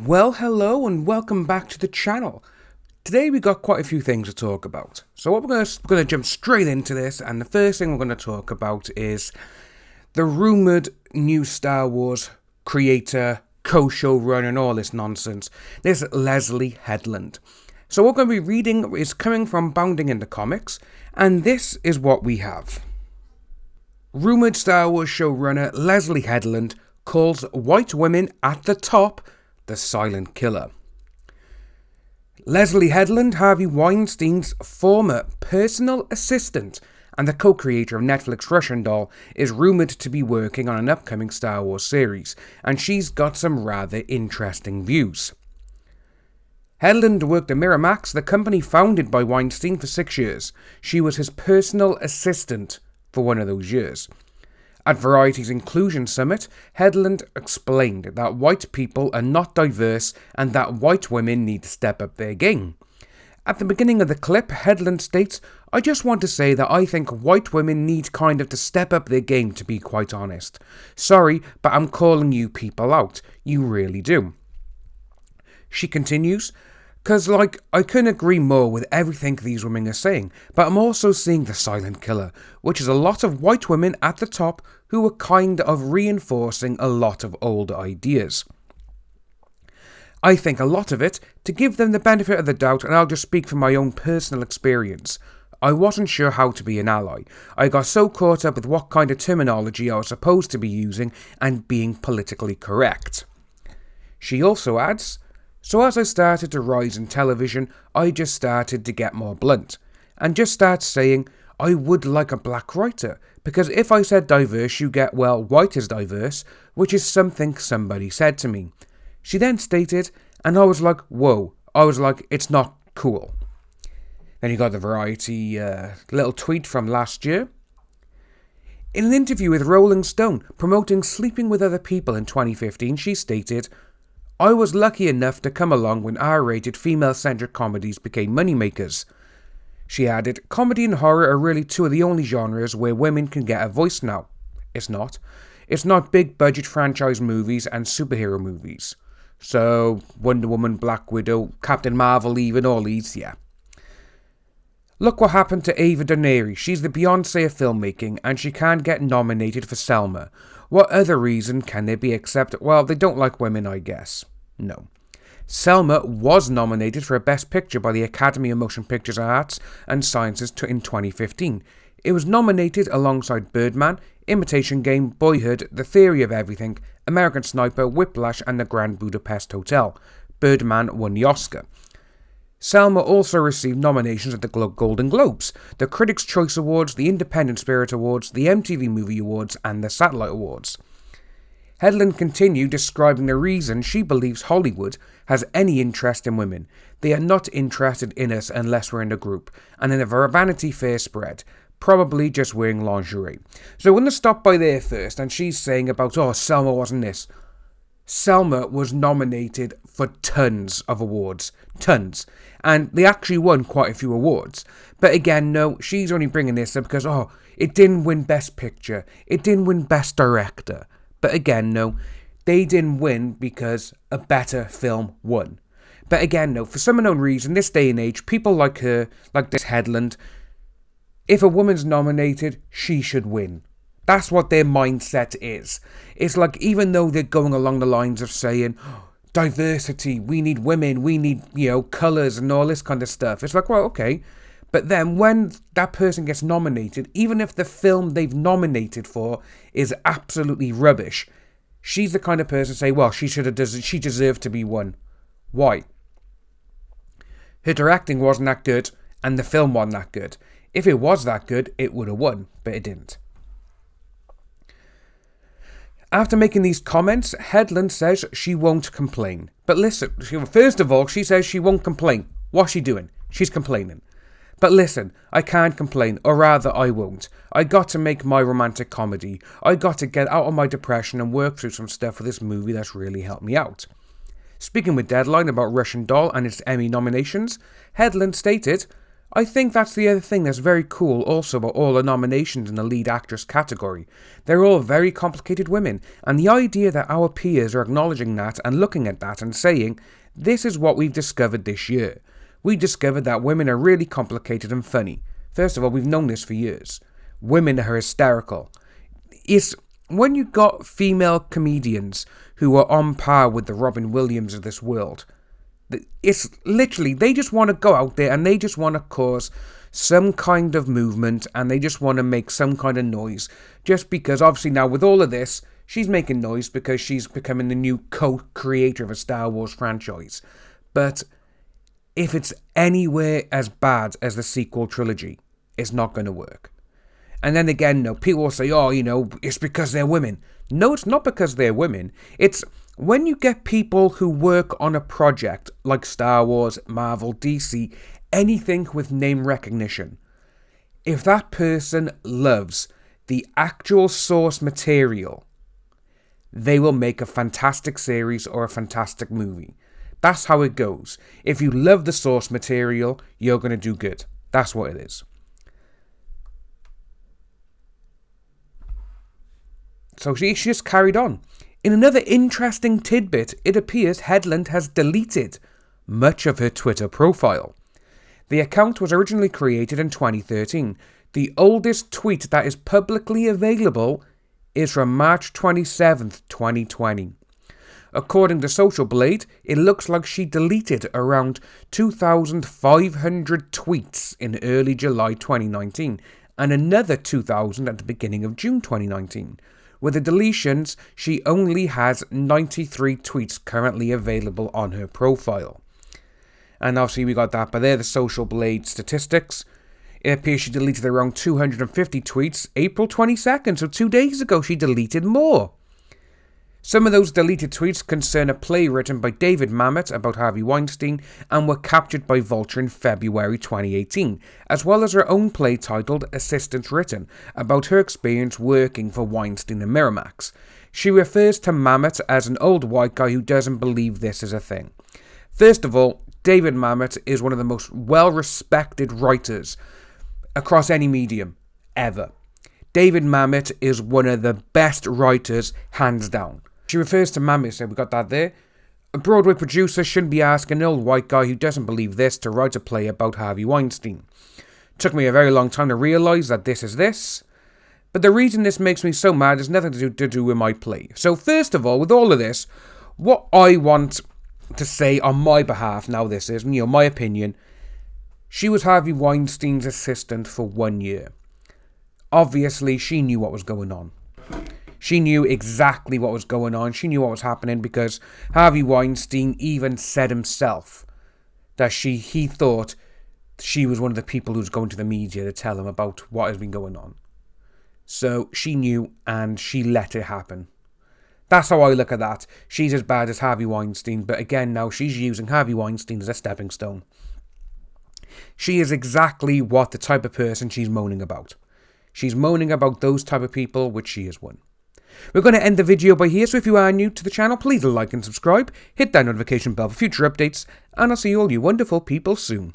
Well, hello and welcome back to the channel. Today we got quite a few things to talk about. So we're going to jump straight into this, and the first thing we're going to talk about is the rumoured new Star Wars creator, co-showrunner and all this nonsense. This Leslie Headland. So what we're going to be reading is coming from Bounding into Comics, and this is what we have. Rumoured Star Wars showrunner Leslie Headland calls white women at the top the silent killer. Leslie Headland, Harvey Weinstein's former personal assistant and the co-creator of Netflix Russian Doll, is rumoured to be working on an upcoming Star Wars series, and she's got some rather interesting views. Headland worked at Miramax, the company founded by Weinstein, for 6 years. She was his personal assistant for one of those years. At Variety's Inclusion Summit, Headland explained that white people are not diverse and that white women need to step up their game. At the beginning of the clip, Headland states, "I just want to say that I think white women need kind of to step up their game, to be quite honest. Sorry, but I'm calling you people out. You really do." She continues, "'Cause I couldn't agree more with everything these women are saying, but I'm also seeing the silent killer, which is a lot of white women at the top who are kind of reinforcing a lot of old ideas. I think a lot of it, to give them the benefit of the doubt, and I'll just speak from my own personal experience. I wasn't sure how to be an ally. I got so caught up with what kind of terminology I was supposed to be using and being politically correct." She also adds, "So as I started to rise in television, I just started to get more blunt, and just start saying, I would like a black writer, because if I said diverse, you get, well, white is diverse, which is something somebody said to me." She then stated, and I was like, whoa, I was like, it's not cool. Then you got the Variety little tweet from last year. In an interview with Rolling Stone promoting sleeping with other people in 2015, she stated, "I was lucky enough to come along when R-rated female-centric comedies became moneymakers." She added, "Comedy and horror are really two of the only genres where women can get a voice now." It's not. It's not big-budget franchise movies and superhero movies. So, Wonder Woman, Black Widow, Captain Marvel even, all these, yeah. "Look what happened to Ava DuVernay. She's the Beyonce of filmmaking, and she can't get nominated for Selma. What other reason can there be except, well, they don't like women, I guess? No. Selma was nominated for a Best Picture by the Academy of Motion Pictures Arts and Sciences in 2015. It was nominated alongside Birdman, Imitation Game, Boyhood, The Theory of Everything, American Sniper, Whiplash and The Grand Budapest Hotel. Birdman won the Oscar. Selma also received nominations at the Golden Globes, the Critics' Choice Awards, the Independent Spirit Awards, the MTV Movie Awards and the Satellite Awards." Headland continued describing the reason she believes Hollywood has any interest in women. "They are not interested in us unless we're in a group, and in a Vanity Fair spread, probably just wearing lingerie." So we're going to stop by there first, and she's saying about, Selma wasn't this. Selma was nominated for tons of awards. Tons. And they actually won quite a few awards. But again, no, she's only bringing this up because, it didn't win Best Picture. It didn't win Best Director. But again, no, they didn't win because a better film won. But again, no, for some unknown reason, this day and age, people like her, like this Headland, if a woman's nominated, she should win. That's what their mindset is. It's like, even though they're going along the lines of saying, diversity, we need women, we need, colours and all this kind of stuff. It's like, well, okay. But then when that person gets nominated, even if the film they've nominated for is absolutely rubbish, she's the kind of person to say, well, she deserved to be won. Why? Her directing wasn't that good, and the film wasn't that good. If it was that good, it would have won, but it didn't. After making these comments, Headland says she won't complain. But listen, first of all, she says she won't complain. What's she doing? She's complaining. But listen, I can't complain, or rather I won't. I got to make my romantic comedy. I got to get out of my depression and work through some stuff for this movie that's really helped me out. Speaking with Deadline about Russian Doll and its Emmy nominations, Headland stated, I think that's the other thing that's very cool also about all the nominations in the lead actress category. They're all very complicated women, and the idea that our peers are acknowledging that and looking at that and saying, this is what we've discovered this year. We discovered that women are really complicated and funny. First of all, we've known this for years. Women are hysterical. It's when you got female comedians who are on par with the Robin Williams of this world, it's literally, they just want to go out there and they just want to cause some kind of movement and they just want to make some kind of noise. Just because, obviously now with all of this, she's making noise because she's becoming the new co-creator of a Star Wars franchise. But if it's anywhere as bad as the sequel trilogy, it's not going to work. And then again, no, people will say, oh, it's because they're women. No, it's not because they're women. It's when you get people who work on a project like Star Wars, Marvel, DC, anything with name recognition. If that person loves the actual source material, they will make a fantastic series or a fantastic movie. That's how it goes. If you love the source material, you're going to do good. That's what it is. So she just carried on. In another interesting tidbit, it appears Headland has deleted much of her Twitter profile. The account was originally created in 2013. The oldest tweet that is publicly available is from March 27th, 2020. According to Social Blade, it looks like she deleted around 2,500 tweets in early July 2019 and another 2,000 at the beginning of June 2019. With the deletions, she only has 93 tweets currently available on her profile. And obviously we got that by there, the Social Blade statistics. It appears she deleted around 250 tweets April 22nd, so 2 days ago she deleted more. Some of those deleted tweets concern a play written by David Mamet about Harvey Weinstein and were captured by Vulture in February 2018, as well as her own play titled Assistance Written, about her experience working for Weinstein and Miramax. She refers to Mamet as an old white guy who doesn't believe this is a thing. First of all, David Mamet is one of the most well-respected writers across any medium, ever. David Mamet is one of the best writers, hands down. She refers to Mamet, so we got that there. A Broadway producer shouldn't be asking an old white guy who doesn't believe this to write a play about Harvey Weinstein. Took me a very long time to realise that this is this. But the reason this makes me so mad has nothing to do with my play. So first of all, with all of this, what I want to say on my behalf, now this is, my opinion, she was Harvey Weinstein's assistant for 1 year. Obviously, she knew what was going on. She knew exactly what was going on. She knew what was happening because Harvey Weinstein even said himself that he thought she was one of the people who was going to the media to tell him about what has been going on. So she knew and she let it happen. That's how I look at that. She's as bad as Harvey Weinstein, but again now she's using Harvey Weinstein as a stepping stone. She is exactly what the type of person she's moaning about. She's moaning about those type of people, which she is one. We're going to end the video by here, so if you are new to the channel, please like and subscribe, hit that notification bell for future updates, and I'll see all you wonderful people soon.